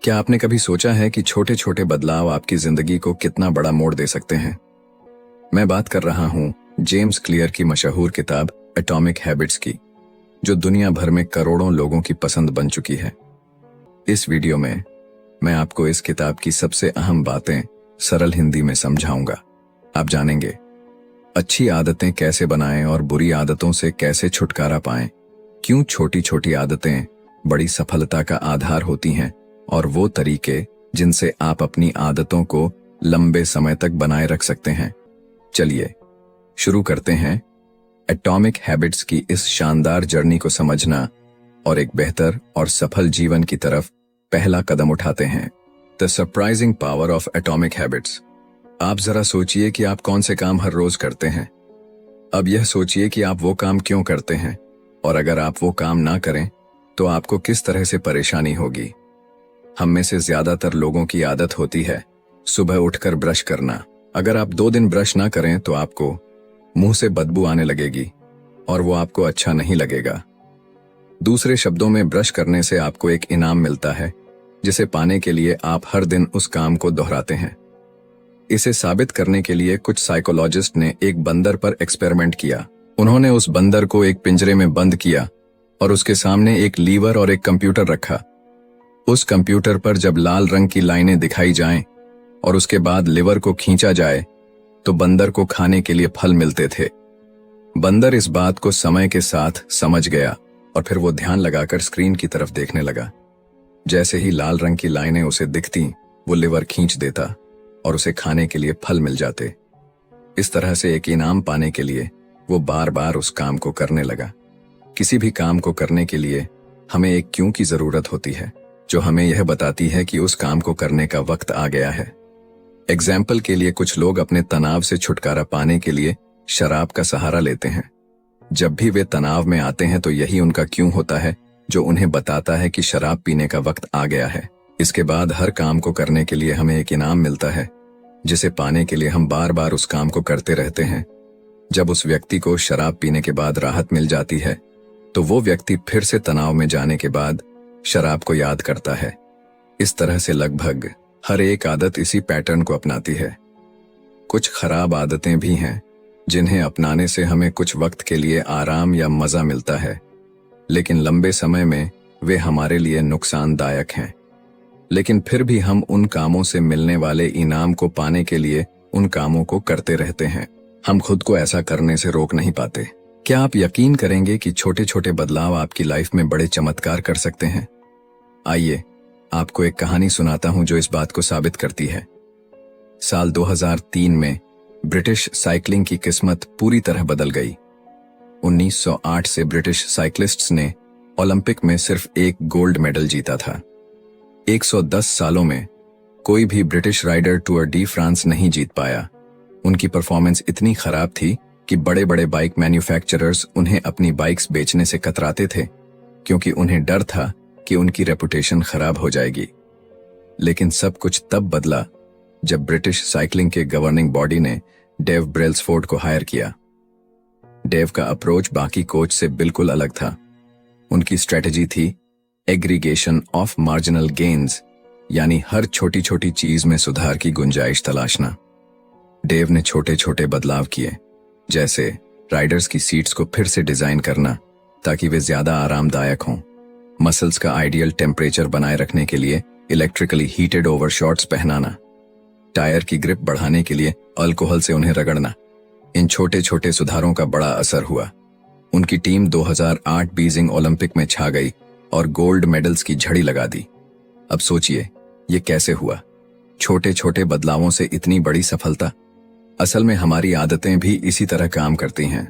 क्या आपने कभी सोचा है कि छोटे छोटे बदलाव आपकी जिंदगी को कितना बड़ा मोड़ दे सकते हैं? मैं बात कर रहा हूं जेम्स क्लियर की मशहूर किताब एटॉमिक हैबिट्स की, जो दुनिया भर में करोड़ों लोगों की पसंद बन चुकी है। इस वीडियो में मैं आपको इस किताब की सबसे अहम बातें सरल हिंदी में समझाऊंगा। आप जानेंगे अच्छी आदतें कैसे बनाएं और बुरी आदतों से कैसे छुटकारा पाएं, क्यों छोटी छोटी आदतें बड़ी सफलता का आधार होती हैं, और वो तरीके जिनसे आप अपनी आदतों को लंबे समय तक बनाए रख सकते हैं। चलिए शुरू करते हैं एटॉमिक हैबिट्स की इस शानदार जर्नी को समझना और एक बेहतर और सफल जीवन की तरफ पहला कदम उठाते हैं। The surprising power of atomic habits. आप जरा सोचिए कि आप कौन से काम हर रोज करते हैं। अब यह सोचिए कि आप वो काम क्यों करते हैं, और अगर आप वो काम ना करें तो आपको किस तरह से परेशानी होगी। हम में से ज्यादातर लोगों की आदत होती है सुबह उठकर ब्रश करना। अगर आप 2 दिन ब्रश ना करें तो आपको मुंह से बदबू आने लगेगी और वो आपको अच्छा नहीं लगेगा। दूसरे शब्दों में, ब्रश करने से आपको एक इनाम मिलता है जिसे पाने के लिए आप हर दिन उस काम को दोहराते हैं। इसे साबित करने के लिए कुछ साइकोलॉजिस्ट ने एक बंदर पर एक्सपेरिमेंट किया। उन्होंने उस बंदर को एक पिंजरे में बंद किया और उसके सामने एक लीवर और एक कंप्यूटर रखा। उस कंप्यूटर पर जब लाल रंग की लाइनें दिखाई जाएं और उसके बाद लीवर को खींचा जाए तो बंदर को खाने के लिए फल मिलते थे। बंदर इस बात को समय के साथ समझ गया और फिर वो ध्यान लगाकर स्क्रीन की तरफ देखने लगा। जैसे ही लाल रंग की लाइनें उसे दिखती, वो लीवर खींच देता और उसे खाने के लिए फल मिल जाते। इस तरह से एक इनाम पाने के लिए वो बार बार उस काम को करने लगा। किसी भी काम को करने के लिए हमें एक क्यों की जरूरत होती है, जो हमें यह बताती है कि उस काम को करने का वक्त आ गया है। एग्जाम्पल के लिए, कुछ लोग अपने तनाव से छुटकारा पाने के लिए शराब का सहारा लेते हैं। जब भी वे तनाव में आते हैं तो यही उनका क्यों होता है जो उन्हें बताता है कि शराब पीने का वक्त आ गया है। इसके बाद हर काम को करने के लिए हमें एक इनाम मिलता है, जिसे पाने के लिए हम बार बार उस काम को करते रहते हैं। जब उस व्यक्ति को शराब पीने के बाद राहत मिल जाती है तो वो व्यक्ति फिर से तनाव में जाने के बाद शराब को याद करता है। इस तरह से लगभग हर एक आदत इसी पैटर्न को अपनाती है। कुछ खराब आदतें भी हैं जिन्हें अपनाने से हमें कुछ वक्त के लिए आराम या मजा मिलता है, लेकिन लंबे समय में वे हमारे लिए नुकसानदायक हैं। लेकिन फिर भी हम उन कामों से मिलने वाले इनाम को पाने के लिए उन कामों को करते रहते हैं। हम खुद को ऐसा करने से रोक नहीं पाते। क्या आप यकीन करेंगे कि छोटे छोटे बदलाव आपकी लाइफ में बड़े चमत्कार कर सकते हैं? आइए आपको एक कहानी सुनाता हूं जो इस बात को साबित करती है। साल 2003 में ब्रिटिश साइकिलिंग की किस्मत पूरी तरह बदल गई। 1908 से ब्रिटिश साइक्लिस्ट्स ने ओलंपिक में सिर्फ एक गोल्ड मेडल जीता था। 110 सालों में कोई भी British rider tour de France नहीं जीत पाया। उनकी परफॉर्मेंस इतनी खराब थी कि बड़े बड़े बाइक मैन्युफैक्चरर्स उन्हें अपनी बाइक्स बेचने से कतराते थे, क्योंकि उन्हें डर था कि उनकी रेपुटेशन खराब हो जाएगी। लेकिन सब कुछ तब बदला जब ब्रिटिश साइकिलिंग के गवर्निंग बॉडी ने डेव ब्रेल्सफोर्ड को हायर किया। डेव का अप्रोच बाकी कोच से बिल्कुल अलग था। उनकी स्ट्रेटजी थी एग्रीगेशन ऑफ मार्जिनल गेन्स, यानी हर छोटी छोटी चीज में सुधार की गुंजाइश तलाशना। डेव ने छोटे छोटे बदलाव किए, जैसे राइडर्स की सीट्स को फिर से डिजाइन करना ताकि वे ज्यादा आरामदायक हों, मसल्स का आइडियल टेम्परेचर बनाए रखने के लिए इलेक्ट्रिकली हीटेड ओवरशॉट्स पहनाना, टायर की ग्रिप बढ़ाने के लिए अल्कोहल से उन्हें रगड़ना। इन छोटे छोटे सुधारों का बड़ा असर हुआ। उनकी टीम 2008 बीजिंग ओलंपिक में छा गई और गोल्ड मेडल्स की झड़ी लगा दी। अब सोचिए ये कैसे हुआ? छोटे छोटे बदलावों से इतनी बड़ी सफलता। असल में हमारी आदतें भी इसी तरह काम करती हैं।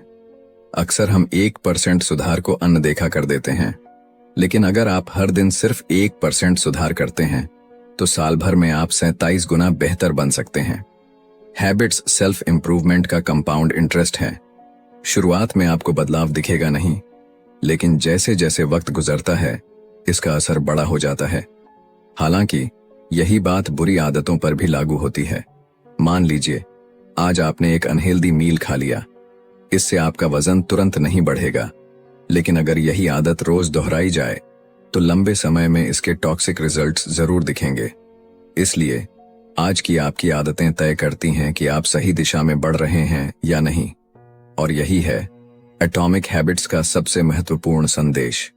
अक्सर हम 1% सुधार को अनदेखा कर देते हैं, लेकिन अगर आप हर दिन सिर्फ 1% सुधार करते हैं तो साल भर में आप 37 गुना बेहतर बन सकते हैं। हैबिट्स सेल्फ इंप्रूवमेंट का कंपाउंड इंटरेस्ट है। शुरुआत में आपको बदलाव दिखेगा नहीं, लेकिन जैसे जैसे वक्त गुजरता है इसका असर बड़ा हो जाता है। हालांकि यही बात बुरी आदतों पर भी लागू होती है। मान लीजिए आज आपने एक अनहेल्दी मील खा लिया। इससे आपका वजन तुरंत नहीं बढ़ेगा, लेकिन अगर यही आदत रोज दोहराई जाए तो लंबे समय में इसके टॉक्सिक रिजल्ट्स जरूर दिखेंगे। इसलिए आज की आपकी आदतें तय करती हैं कि आप सही दिशा में बढ़ रहे हैं या नहीं। और यही है एटॉमिक हैबिट्स का सबसे महत्वपूर्ण संदेश।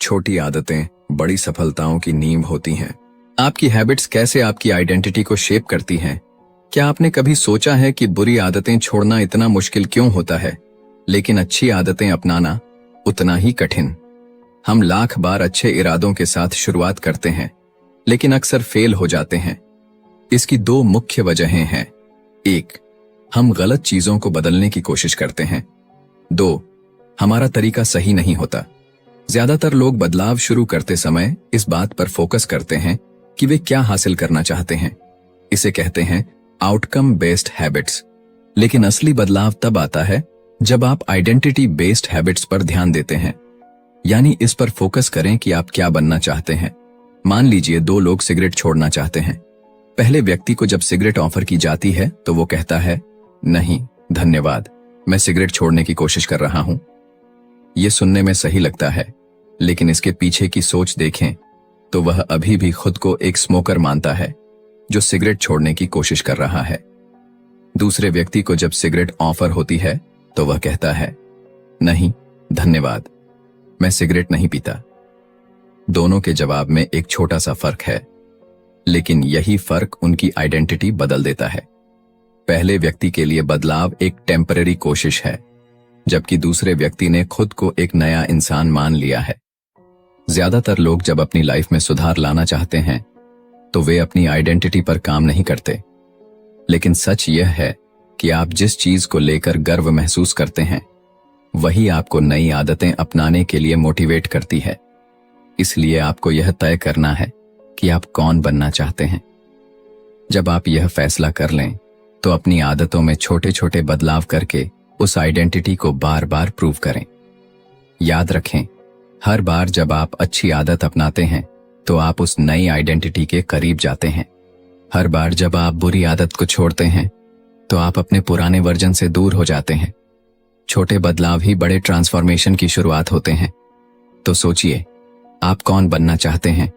छोटी आदतें बड़ी सफलताओं की नींव होती हैं। आपकी हैबिट्स कैसे आपकी आइडेंटिटी को शेप करती हैं? क्या आपने कभी सोचा है कि बुरी आदतें छोड़ना इतना मुश्किल क्यों होता है, लेकिन अच्छी आदतें अपनाना उतना ही कठिन? हम लाख बार अच्छे इरादों के साथ शुरुआत करते हैं, लेकिन अक्सर फेल हो जाते हैं। इसकी दो मुख्य वजहें हैं। एक, हम गलत चीजों को बदलने की कोशिश करते हैं। दो, हमारा तरीका सही नहीं होता। ज्यादातर लोग बदलाव शुरू करते समय इस बात पर फोकस करते हैं कि वे क्या हासिल करना चाहते हैं। इसे कहते हैं आउटकम बेस्ड हैबिट्स। लेकिन असली बदलाव तब आता है जब आप आइडेंटिटी बेस्ड हैबिट्स पर ध्यान देते हैं, यानी इस पर फोकस करें कि आप क्या बनना चाहते हैं। मान लीजिए दो लोग सिगरेट छोड़ना चाहते हैं। पहले व्यक्ति को जब सिगरेट ऑफर की जाती है तो वो कहता है, नहीं धन्यवाद, मैं सिगरेट छोड़ने की कोशिश कर रहा हूं। ये सुनने में सही लगता है, लेकिन इसके पीछे की सोच देखें तो वह अभी भी खुद को एक स्मोकर मानता है जो सिगरेट छोड़ने की कोशिश कर रहा है। दूसरे व्यक्ति को जब सिगरेट ऑफर होती है तो वह कहता है, नहीं धन्यवाद, मैं सिगरेट नहीं पीता। दोनों के जवाब में एक छोटा सा फर्क है, लेकिन यही फर्क उनकी आइडेंटिटी बदल देता है। पहले व्यक्ति के लिए बदलाव एक टेम्पररी कोशिश है, जबकि दूसरे व्यक्ति ने खुद को एक नया इंसान मान लिया है। ज्यादातर लोग जब अपनी लाइफ में सुधार लाना चाहते हैं तो वे अपनी आइडेंटिटी पर काम नहीं करते। लेकिन सच यह है कि आप जिस चीज को लेकर गर्व महसूस करते हैं वही आपको नई आदतें अपनाने के लिए मोटिवेट करती है। इसलिए आपको यह तय करना है कि आप कौन बनना चाहते हैं। जब आप यह फैसला कर लें तो अपनी आदतों में छोटे छोटे बदलाव करके उस आइडेंटिटी को बार बार प्रूव करें। याद रखें, हर बार जब आप अच्छी आदत अपनाते हैं तो आप उस नई आइडेंटिटी के करीब जाते हैं। हर बार जब आप बुरी आदत को छोड़ते हैं तो आप अपने पुराने वर्जन से दूर हो जाते हैं। छोटे बदलाव ही बड़े ट्रांसफॉर्मेशन की शुरुआत होते हैं। तो सोचिए, आप कौन बनना चाहते हैं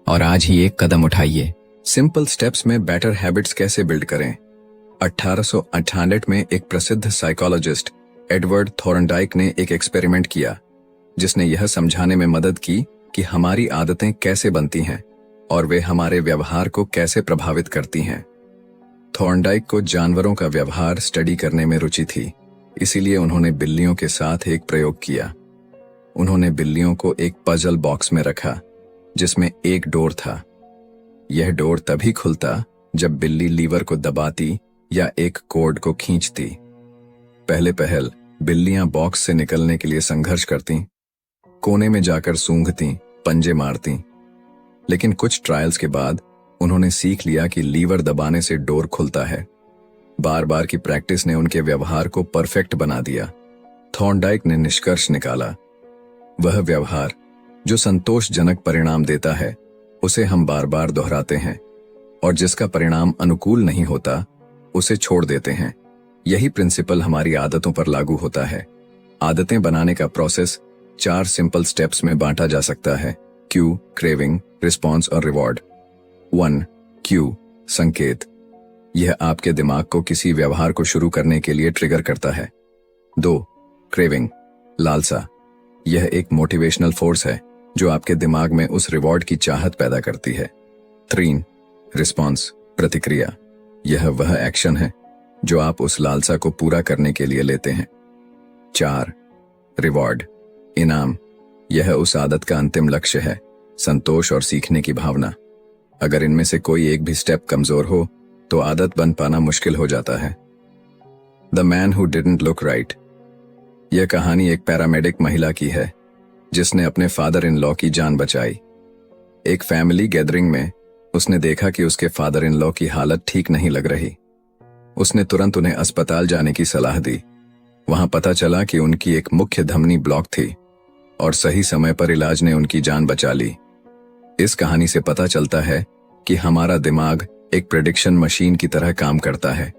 और आज ही एक कदम उठाइए। सिंपल स्टेप्स में बेटर हैबिट्स कैसे बिल्ड करें। 1898 में एक प्रसिद्ध साइकोलॉजिस्ट एडवर्ड थॉर्नडाइक ने एक एक्सपेरिमेंट किया जिसने यह समझाने में मदद की कि हमारी आदतें कैसे बनती हैं और वे हमारे व्यवहार को कैसे प्रभावित करती हैं। थॉर्नडाइक को जानवरों का व्यवहार स्टडी करने में रुचि थी, इसीलिए उन्होंने बिल्लियों के साथ एक प्रयोग किया। उन्होंने बिल्लियों को एक पजल बॉक्स में रखा जिसमें एक डोर था। यह डोर तभी खुलता जब बिल्ली लीवर को दबाती या एक कोड को खींचती। पहले पहल बिल्लियां बॉक्स से निकलने के लिए संघर्ष करती, कोने में जाकर सूंघती, पंजे मारती। लेकिन कुछ ट्रायल्स के बाद उन्होंने सीख लिया कि लीवर दबाने से डोर खुलता है। बार बार की प्रैक्टिस ने उनके व्यवहार को परफेक्ट बना दिया। थॉर्नडाइक ने निष्कर्ष निकाला, वह व्यवहार जो संतोषजनक परिणाम देता है उसे हम बार बार दोहराते हैं, और जिसका परिणाम अनुकूल नहीं होता उसे छोड़ देते हैं। यही प्रिंसिपल हमारी आदतों पर लागू होता है। आदतें बनाने का प्रोसेस 4 सिंपल स्टेप्स में बांटा जा सकता है: क्यू, क्रेविंग, रिस्पॉन्स और रिवॉर्ड। 1. क्यू, संकेत। यह आपके दिमाग को किसी व्यवहार को शुरू करने के लिए ट्रिगर करता है। 2. क्रेविंग, लालसा। यह एक मोटिवेशनल फोर्स है जो आपके दिमाग में उस रिवॉर्ड की चाहत पैदा करती है। 3. रिस्पॉन्स, प्रतिक्रिया। यह वह एक्शन है जो आप उस लालसा को पूरा करने के लिए लेते हैं। 4. रिवॉर्ड, इनाम। यह उस आदत का अंतिम लक्ष्य है, संतोष और सीखने की भावना। अगर इनमें से कोई एक भी स्टेप कमजोर हो तो आदत बन पाना मुश्किल हो जाता है। The man who didn't look right. यह कहानी एक पैरामेडिक महिला की है जिसने अपने फादर इन लॉ की जान बचाई। एक फैमिली गैदरिंग में उसने देखा कि उसके फादर इन लॉ की हालत ठीक नहीं लग रही। उसने तुरंत उन्हें अस्पताल जाने की सलाह दी। वहां पता चला कि उनकी एक मुख्य धमनी ब्लॉक थी और सही समय पर इलाज ने उनकी जान बचा ली। इस कहानी से पता चलता है कि हमारा दिमाग एक प्रेडिक्शन मशीन की तरह काम करता है।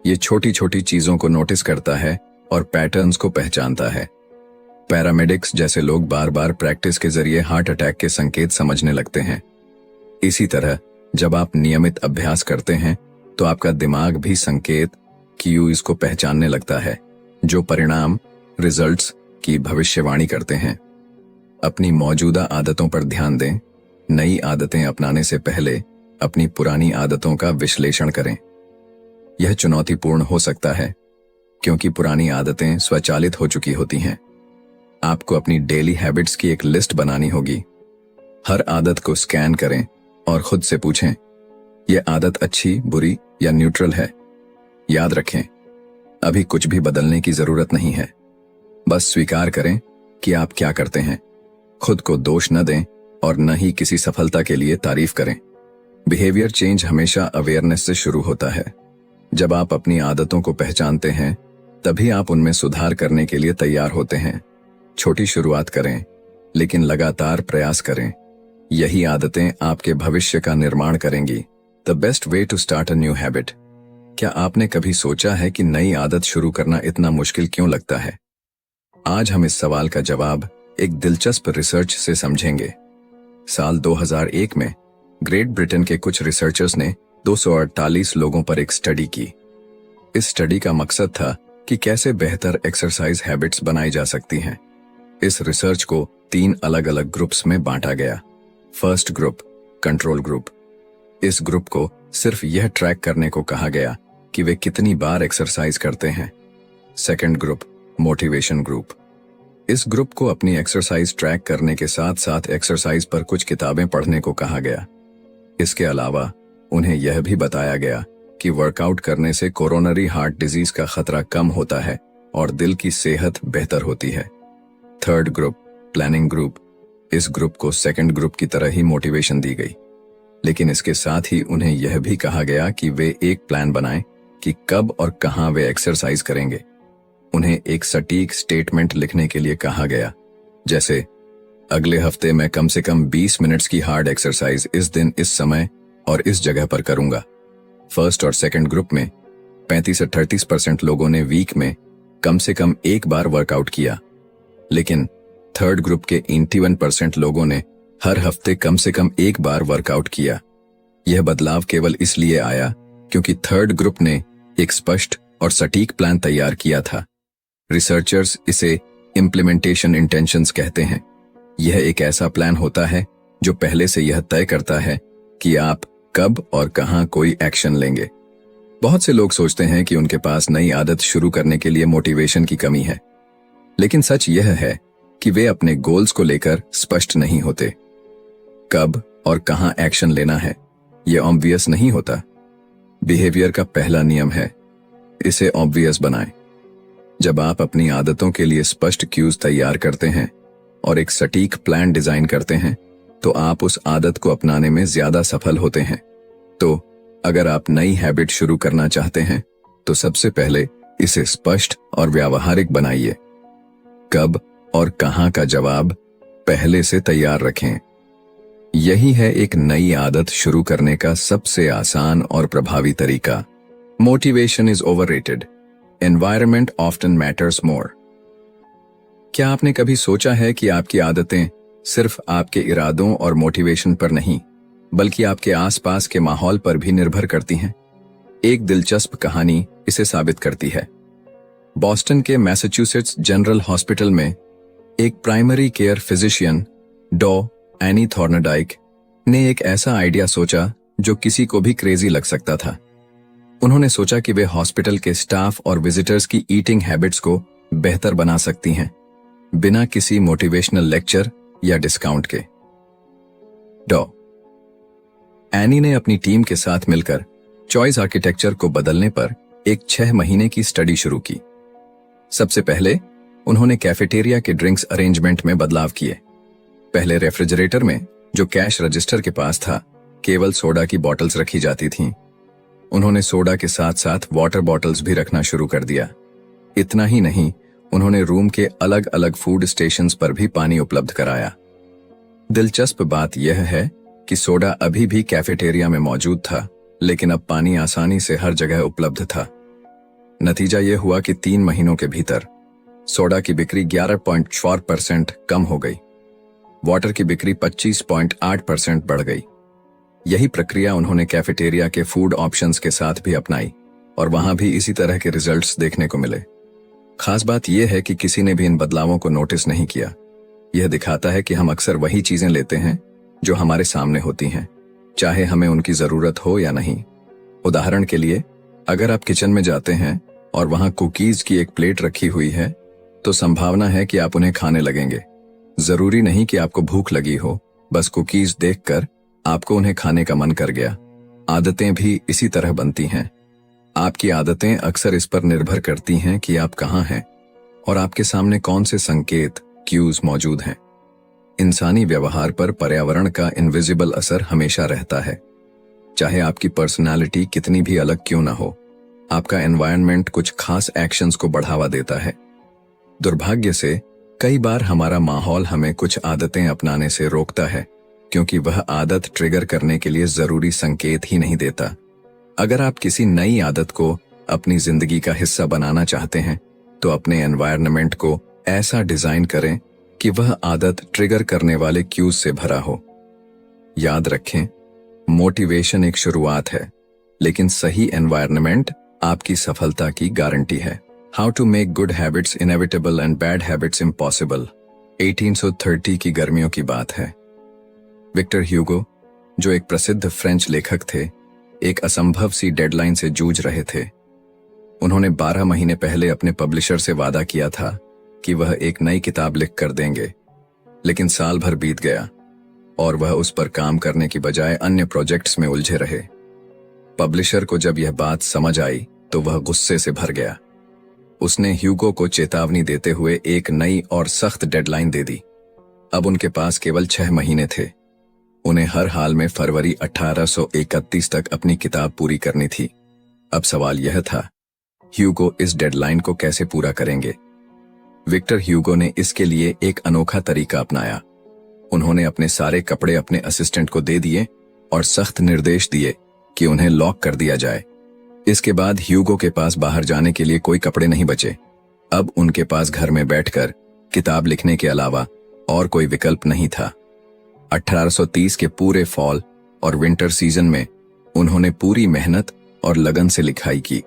ये छोटी छोटी चीजों को नोटिस करता है और पैटर्न्स को पहचानता है। पैरामेडिक्स जैसे लोग बार बार प्रैक्टिस के जरिए हार्ट अटैक के संकेत समझने लगते हैं। इसी तरह जब आप नियमित अभ्यास करते हैं तो आपका दिमाग भी संकेत क्यूज को पहचानने लगता है, जो परिणाम रिजल्ट्स की भविष्यवाणी करते हैं। अपनी मौजूदा आदतों पर ध्यान दें। नई आदतें अपनाने से पहले अपनी पुरानी आदतों का विश्लेषण करें। यह चुनौतीपूर्ण हो सकता है क्योंकि पुरानी आदतें स्वचालित हो चुकी होती हैं। आपको अपनी डेली हैबिट्स की एक लिस्ट बनानी होगी। हर आदत को स्कैन करें और खुद से पूछें, यह आदत अच्छी, बुरी या न्यूट्रल है। याद रखें, अभी कुछ भी बदलने की जरूरत नहीं है। बस स्वीकार करें कि आप क्या करते हैं। खुद को दोष न दें और न ही किसी सफलता के लिए तारीफ करें। बिहेवियर चेंज हमेशा अवेयरनेस से शुरू होता है। जब आप अपनी आदतों को पहचानते हैं तभी आप उनमें सुधार करने के लिए तैयार होते हैं। छोटी शुरुआत करें लेकिन लगातार प्रयास करें। यही आदतें आपके भविष्य का निर्माण करेंगी। The best way to start a new habit. क्या आपने कभी सोचा है कि नई आदत शुरू करना इतना मुश्किल क्यों लगता है? आज हम इस सवाल का जवाब एक दिलचस्प रिसर्च से समझेंगे। साल 2001 में ग्रेट ब्रिटेन के कुछ रिसर्चर्स ने 248 लोगों पर एक स्टडी की। इस स्टडी का मकसद था कि कैसे बेहतर एक्सरसाइज हैबिट्स बनाई जा सकती हैं। इस रिसर्च को 3 अलग अलग ग्रुप्स में बांटा गया। First group, control group. इस ग्रुप को सिर्फ यह ट्रैक करने को कहा गया कि वे कितनी बार एक्सरसाइज करते हैं। Second group, motivation group. इस ग्रुप को अपनी एक्सरसाइज ट्रैक करने के साथ साथ एक्सरसाइज पर कुछ किताबें पढ़ने को कहा गया। इसके अलावा उन्हें यह भी बताया गया कि वर्कआउट करने से कोरोनरी हार्ट डिजीज का खतरा कम होता है और दिल की सेहत बेहतर होती है। Third group, planning group. इस ग्रुप को सेकंड ग्रुप की तरह ही मोटिवेशन दी गई, लेकिन इसके साथ ही उन्हें यह भी कहा गया कि वे एक प्लान बनाएं कि कब और कहां वे एक्सरसाइज करेंगे। उन्हें एक सटीक स्टेटमेंट लिखने के लिए कहा गया, जैसे अगले हफ्ते मैं कम से कम 20 मिनट्स की हार्ड एक्सरसाइज इस दिन, इस समय और इस जगह पर करूंगा। फर्स्ट और सेकंड ग्रुप में 35 से 38% लोगों ने वीक में कम से कम एक बार वर्कआउट किया, लेकिन थर्ड ग्रुप के 81% लोगों ने हर हफ्ते कम से कम एक बार वर्कआउट किया। यह बदलाव केवल इसलिए आया क्योंकि थर्ड ग्रुप ने एक स्पष्ट और सटीक प्लान तैयार किया था। रिसर्चर्स इसे इम्प्लीमेंटेशन इंटेंशंस कहते हैं। यह एक ऐसा प्लान होता है जो पहले से यह तय करता है कि आप कब और कहां कोई एक्शन लेंगे। बहुत से लोग सोचते हैं कि उनके पास नई आदत शुरू करने के लिए मोटिवेशन की कमी है, लेकिन सच यह है कि वे अपने गोल्स को लेकर स्पष्ट नहीं होते। कब और कहां एक्शन लेना है यह ऑब्वियस नहीं होता। बिहेवियर का पहला नियम है, इसे ऑब्वियस बनाएं। जब आप अपनी आदतों के लिए स्पष्ट क्यूज तैयार करते हैं और एक सटीक प्लान डिजाइन करते हैं तो आप उस आदत को अपनाने में ज्यादा सफल होते हैं। तो अगर आप नई हैबिट शुरू करना चाहते हैं तो सबसे पहले इसे स्पष्ट और व्यावहारिक बनाइए। कब और कहां का जवाब पहले से तैयार रखें। यही है एक नई आदत शुरू करने का सबसे आसान और प्रभावी तरीका। Motivation is overrated, environment often matters more. क्या आपने कभी सोचा है कि आपकी आदतें सिर्फ आपके इरादों और मोटिवेशन पर नहीं, बल्कि आपके आसपास के माहौल पर भी निर्भर करती हैं? एक दिलचस्प कहानी इसे साबित करती है। बॉस्टन के मैसाचुसेट्स जनरल हॉस्पिटल में एक प्राइमरी केयर फिजिशियन डॉ एनी थॉर्नडाइक ने एक ऐसा आइडिया सोचा जो किसी को भी क्रेजी लग सकता था। उन्होंने सोचा कि वे हॉस्पिटल के स्टाफ और विजिटर्स की ईटिंग हैबिट्स को बेहतर बना सकती हैं, बिना किसी मोटिवेशनल लेक्चर या डिस्काउंट के। डॉ एनी ने अपनी टीम के साथ मिलकर चॉइस आर्किटेक्चर को बदलने पर एक 6 महीने की स्टडी शुरू की। सबसे पहले उन्होंने कैफेटेरिया के ड्रिंक्स अरेंजमेंट में बदलाव किए। पहले रेफ्रिजरेटर में, जो कैश रजिस्टर के पास था, केवल सोडा की बॉटल्स रखी जाती थीं। उन्होंने सोडा के साथ साथ वाटर बॉटल्स भी रखना शुरू कर दिया। इतना ही नहीं, उन्होंने रूम के अलग अलग फूड स्टेशंस पर भी पानी उपलब्ध कराया। दिलचस्प बात यह है कि सोडा अभी भी कैफेटेरिया में मौजूद था, लेकिन अब पानी आसानी से हर जगह उपलब्ध था। नतीजा यह हुआ कि 3 महीनों के भीतर सोडा की बिक्री 11.4% कम हो गई। वाटर की बिक्री 25.8% बढ़ गई। यही प्रक्रिया उन्होंने कैफेटेरिया के फूड ऑप्शंस के साथ भी अपनाई और वहां भी इसी तरह के रिजल्ट्स देखने को मिले। खास बात यह है कि किसी ने भी इन बदलावों को नोटिस नहीं किया। यह दिखाता है कि हम अक्सर वही चीजें लेते हैं जो हमारे सामने होती हैं, चाहे हमें उनकी जरूरत हो या नहीं। उदाहरण के लिए, अगर आप किचन में जाते हैं और वहां कुकीज की एक प्लेट रखी हुई है, तो संभावना है कि आप उन्हें खाने लगेंगे। जरूरी नहीं कि आपको भूख लगी हो, बस कुकीज देखकर आपको उन्हें खाने का मन कर गया। आदतें भी इसी तरह बनती हैं। आपकी आदतें अक्सर इस पर निर्भर करती हैं कि आप कहाँ हैं और आपके सामने कौन से संकेत, क्यूज मौजूद हैं। इंसानी व्यवहार पर पर्यावरण का इनविजिबल असर हमेशा रहता है। चाहे आपकी पर्सनालिटी कितनी भी अलग क्यों ना हो, आपका एनवायरनमेंट कुछ खास एक्शंस को बढ़ावा देता है। दुर्भाग्य से कई बार हमारा माहौल हमें कुछ आदतें अपनाने से रोकता है, क्योंकि वह आदत ट्रिगर करने के लिए जरूरी संकेत ही नहीं देता। अगर आप किसी नई आदत को अपनी जिंदगी का हिस्सा बनाना चाहते हैं, तो अपने एनवायरनमेंट को ऐसा डिजाइन करें कि वह आदत ट्रिगर करने वाले क्यूज से भरा हो। याद रखें, मोटिवेशन एक शुरुआत है, लेकिन सही एनवायरनमेंट आपकी सफलता की गारंटी है। How to make good habits inevitable and bad habits impossible. 1830 की गर्मियों की बात है। विक्टर ह्यूगो, जो एक प्रसिद्ध फ्रेंच लेखक थे, एक असंभव सी डेडलाइन से जूझ रहे थे। उन्होंने 12 महीने पहले अपने पब्लिशर से वादा किया था कि वह एक नई किताब लिख कर देंगे, लेकिन साल भर बीत गया और वह उस पर काम करने की बजाय अन्य प्रोजेक्ट्स में उलझे रहे। पब्लिशर को जब यह बात समझ आई तो वह गुस्से से भर गया। उसने ह्यूगो को चेतावनी देते हुए एक नई और सख्त डेडलाइन दे दी। अब उनके पास केवल 6 महीने थे। उन्हें हर हाल में फरवरी 1831 तक अपनी किताब पूरी करनी थी। अब सवाल यह था, ह्यूगो इस डेडलाइन को कैसे पूरा करेंगे? विक्टर ह्यूगो ने इसके लिए एक अनोखा तरीका अपनाया। उन्होंने अपने सारे कपड़े अपने असिस्टेंट को दे दिए और सख्त निर्देश दिए कि उन्हें लॉक कर दिया जाए। इसके बाद ह्यूगो के पास बाहर जाने के लिए कोई कपड़े नहीं बचे। अब उनके पास घर में बैठकर किताब लिखने के अलावा और कोई विकल्प नहीं था। 1830 के पूरे फॉल और विंटर सीजन में उन्होंने पूरी मेहनत और लगन से लिखाई की।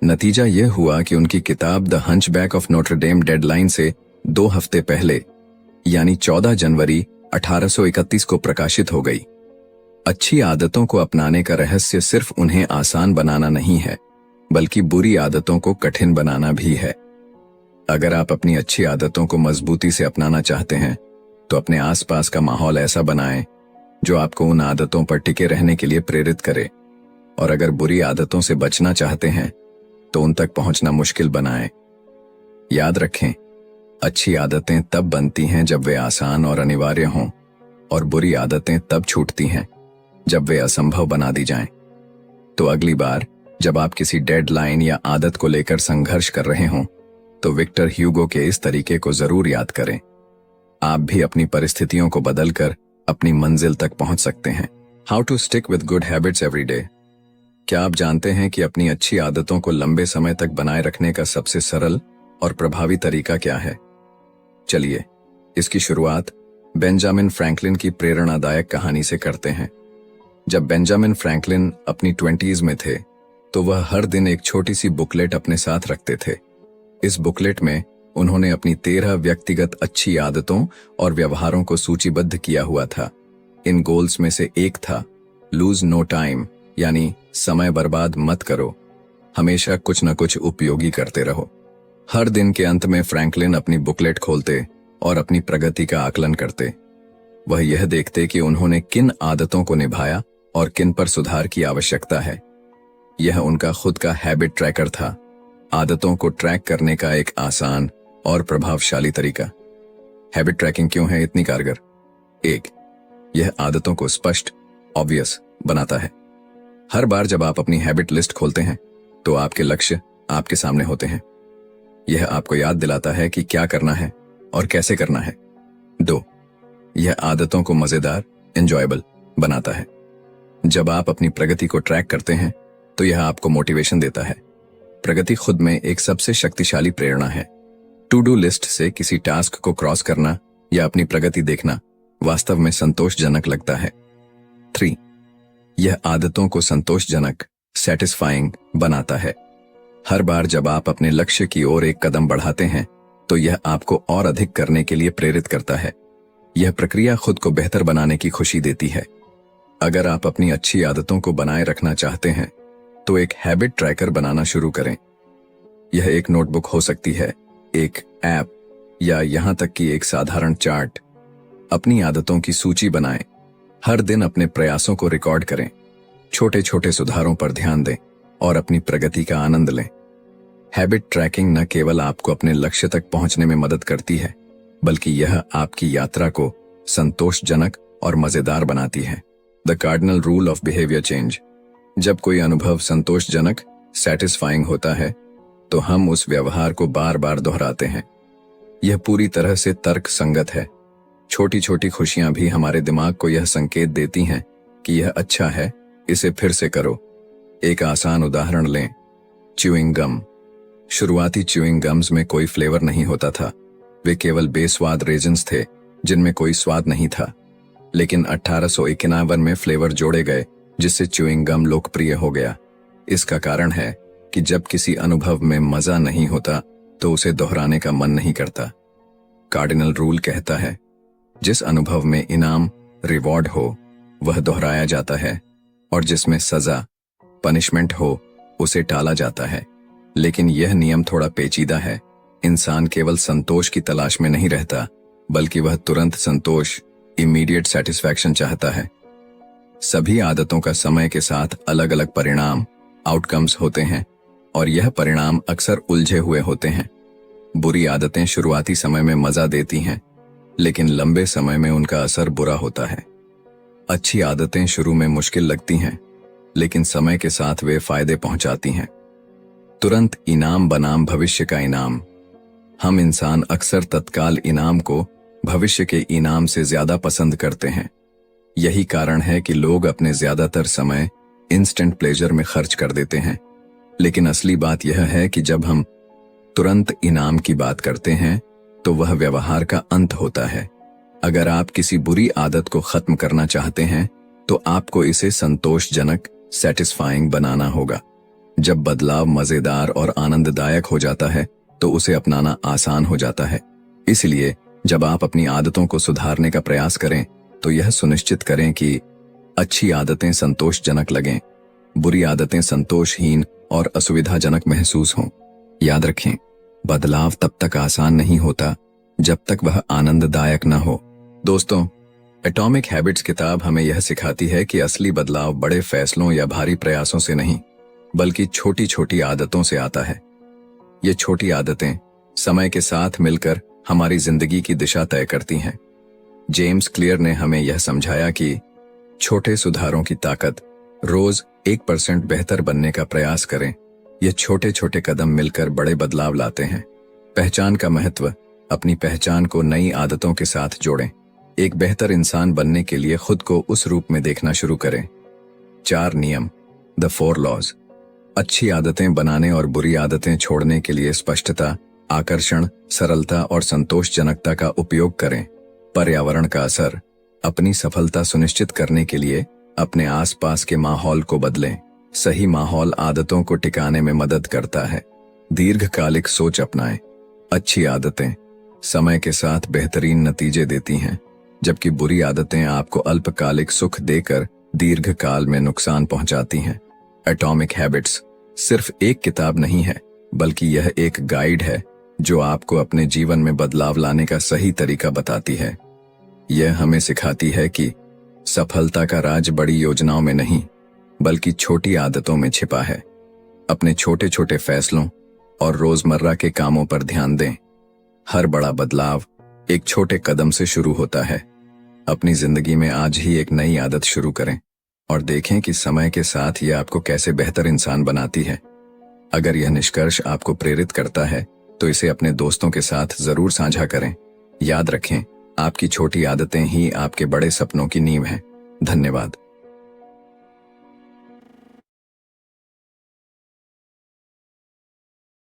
नतीजा यह हुआ कि उनकी किताब द हंचबैक ऑफ नोट्रडेम डेडलाइन से 2 हफ्ते पहले, यानी 14 जनवरी 1831 को प्रकाशित हो गई। अच्छी आदतों को अपनाने का रहस्य सिर्फ उन्हें आसान बनाना नहीं है, बल्कि बुरी आदतों को कठिन बनाना भी है। अगर आप अपनी अच्छी आदतों को मजबूती से अपनाना चाहते हैं, तो अपने आसपास का माहौल ऐसा बनाएं जो आपको उन आदतों पर टिके रहने के लिए प्रेरित करे। और अगर बुरी आदतों से बचना चाहते हैं, तो उन तक पहुंचना मुश्किल बनाएं। याद रखें, अच्छी आदतें तब बनती हैं जब वे आसान और अनिवार्य हों, और बुरी आदतें तब छूटती हैं जब वे असंभव बना दी जाएं। तो अगली बार जब आप किसी डेडलाइन या आदत को लेकर संघर्ष कर रहे हों, तो विक्टर ह्यूगो के इस तरीके को जरूर याद करें। आप भी अपनी परिस्थितियों को बदलकर अपनी मंजिल तक पहुंच सकते हैं। How to stick with good habits every day. क्या आप जानते हैं कि अपनी अच्छी आदतों को लंबे समय तक बनाए रखने का सबसे सरल और प्रभावी तरीका क्या है? चलिए, इसकी शुरुआत बेंजामिन फ्रैंकलिन की प्रेरणादायक कहानी से करते हैं। जब बेंजामिन फ्रैंकलिन अपनी 20s में थे, तो वह हर दिन एक छोटी सी बुकलेट अपने साथ रखते थे। इस बुकलेट में उन्होंने अपनी 13 व्यक्तिगत अच्छी आदतों और व्यवहारों को सूचीबद्ध किया हुआ था। इन गोल्स में से एक था लूज नो टाइम, यानी समय बर्बाद मत करो, हमेशा कुछ न कुछ उपयोगी करते रहो। हर दिन के अंत में फ्रैंकलिन अपनी बुकलेट खोलते और अपनी प्रगति का आकलन करते। वह यह देखते कि उन्होंने किन आदतों को निभाया और किन पर सुधार की आवश्यकता है। यह उनका खुद का हैबिट ट्रैकर था, आदतों को ट्रैक करने का एक आसान और प्रभावशाली तरीका। हैबिट ट्रैकिंग क्यों है इतनी कारगर? 1, यह आदतों को स्पष्ट, ऑब्वियस बनाता है। हर बार जब आप अपनी हैबिट लिस्ट खोलते हैं, तो आपके लक्ष्य आपके सामने होते हैं। यह आपको याद दिलाता है कि क्या करना है और कैसे करना है। 2, यह आदतों को मजेदार, एंजॉयबल बनाता है। जब आप अपनी प्रगति को ट्रैक करते हैं, तो यह आपको मोटिवेशन देता है। प्रगति खुद में एक सबसे शक्तिशाली प्रेरणा है। टू डू लिस्ट से किसी टास्क को क्रॉस करना या अपनी प्रगति देखना वास्तव में संतोषजनक लगता है। 3. यह आदतों को संतोषजनक सेटिस्फाइंग बनाता है। हर बार जब आप अपने लक्ष्य की ओर एक कदम बढ़ाते हैं तो यह आपको और अधिक करने के लिए प्रेरित करता है। यह प्रक्रिया खुद को बेहतर बनाने की खुशी देती है। अगर आप अपनी अच्छी आदतों को बनाए रखना चाहते हैं तो एक हैबिट ट्रैकर बनाना शुरू करें। यह एक नोटबुक हो सकती है, एक ऐप या यहां तक कि एक साधारण चार्ट। अपनी आदतों की सूची बनाएं। हर दिन अपने प्रयासों को रिकॉर्ड करें। छोटे छोटे सुधारों पर ध्यान दें और अपनी प्रगति का आनंद लें। हैबिट ट्रैकिंग न केवल आपको अपने लक्ष्य तक पहुंचने में मदद करती है, बल्कि यह आपकी यात्रा को संतोषजनक और मजेदार बनाती है। The cardinal rule of behaviour change. जब कोई अनुभव संतोषजनक सेटिस्फाइंग होता है तो हम उस व्यवहार को बार बार दोहराते हैं। यह पूरी तरह से तर्क संगत है। छोटी छोटी खुशियां भी हमारे दिमाग को यह संकेत देती हैं कि यह अच्छा है, इसे फिर से करो। एक आसान उदाहरण लें, च्यूइंग गम। शुरुआती च्यूइंग गम्स में कोई फ्लेवर नहीं होता था। वे केवल बेस्वाद रेजिन्स थे जिनमें कोई स्वाद नहीं था। लेकिन 1891 में फ्लेवर जोड़े गए जिससे च्यूइंग गम लोकप्रिय हो गया। इसका कारण है कि जब किसी अनुभव में मजा नहीं होता तो उसे दोहराने का मन नहीं करता। कार्डिनल रूल कहता है, जिस अनुभव में इनाम रिवॉर्ड हो वह दोहराया जाता है और जिसमें सजा पनिशमेंट हो उसे टाला जाता है। लेकिन यह नियम थोड़ा पेचीदा है। इंसान केवल संतोष की तलाश में नहीं रहता, बल्कि वह तुरंत संतोष इमीडिएट सेटिस्फैक्शन चाहता है। सभी आदतों का समय के साथ अलग अलग परिणाम आउटकम्स होते हैं और यह परिणाम अक्सर उलझे हुए होते हैं। बुरी आदतें शुरुआती समय में मजा देती हैं, लेकिन लंबे समय में उनका असर बुरा होता है। अच्छी आदतें शुरू में मुश्किल लगती हैं, लेकिन समय के साथ वे फायदे पहुंचाती हैं। तुरंत इनाम बनाम भविष्य का इनाम। हम इंसान अक्सर तत्काल इनाम को भविष्य के इनाम से ज्यादा पसंद करते हैं। यही कारण है कि लोग अपने ज्यादातर समय इंस्टेंट प्लेजर में खर्च कर देते हैं। लेकिन असली बात यह है कि जब हम तुरंत इनाम की बात करते हैं तो वह व्यवहार का अंत होता है। अगर आप किसी बुरी आदत को खत्म करना चाहते हैं तो आपको इसे संतोषजनक सेटिस्फाइंग बनाना होगा। जब बदलाव मजेदार और आनंददायक हो जाता है तो उसे अपनाना आसान हो जाता है। इसलिए जब आप अपनी आदतों को सुधारने का प्रयास करें तो यह सुनिश्चित करें कि अच्छी आदतें संतोषजनक लगें, बुरी आदतें संतोषहीन और असुविधाजनक महसूस हों। याद रखें, बदलाव तब तक आसान नहीं होता जब तक वह आनंददायक न हो। दोस्तों, एटॉमिक हैबिट्स किताब हमें यह सिखाती है कि असली बदलाव बड़े फैसलों या भारी प्रयासों से नहीं, बल्कि छोटी छोटी आदतों से आता है। ये छोटी आदतें समय के साथ मिलकर हमारी जिंदगी की दिशा तय करती हैं। जेम्स क्लियर ने हमें यह समझाया कि छोटे सुधारों की ताकत। रोज 1% बेहतर बनने का प्रयास करें। ये छोटे छोटे कदम मिलकर बड़े बदलाव लाते हैं। पहचान का महत्व। अपनी पहचान को नई आदतों के साथ जोड़ें। एक बेहतर इंसान बनने के लिए खुद को उस रूप में देखना शुरू करें। 4 नियम, द 4 लॉज। अच्छी आदतें बनाने और बुरी आदतें छोड़ने के लिए स्पष्टता, आकर्षण, सरलता और संतोषजनकता का उपयोग करें। पर्यावरण का असर। अपनी सफलता सुनिश्चित करने के लिए अपने आसपास के माहौल को बदलें। सही माहौल आदतों को टिकाने में मदद करता है। दीर्घकालिक सोच अपनाएं। अच्छी आदतें समय के साथ बेहतरीन नतीजे देती हैं, जबकि बुरी आदतें आपको अल्पकालिक सुख देकर दीर्घकाल में नुकसान पहुंचाती हैं। एटॉमिक हैबिट्स सिर्फ एक किताब नहीं है, बल्कि यह एक गाइड है जो आपको अपने जीवन में बदलाव लाने का सही तरीका बताती है। यह हमें सिखाती है कि सफलता का राज बड़ी योजनाओं में नहीं, बल्कि छोटी आदतों में छिपा है। अपने छोटे छोटे फैसलों और रोजमर्रा के कामों पर ध्यान दें। हर बड़ा बदलाव एक छोटे कदम से शुरू होता है। अपनी जिंदगी में आज ही एक नई आदत शुरू करें और देखें कि समय के साथ यह आपको कैसे बेहतर इंसान बनाती है। अगर यह निष्कर्ष आपको प्रेरित करता है तो इसे अपने दोस्तों के साथ जरूर साझा करें। याद रखें, आपकी छोटी आदतें ही आपके बड़े सपनों की नींव हैं। धन्यवाद।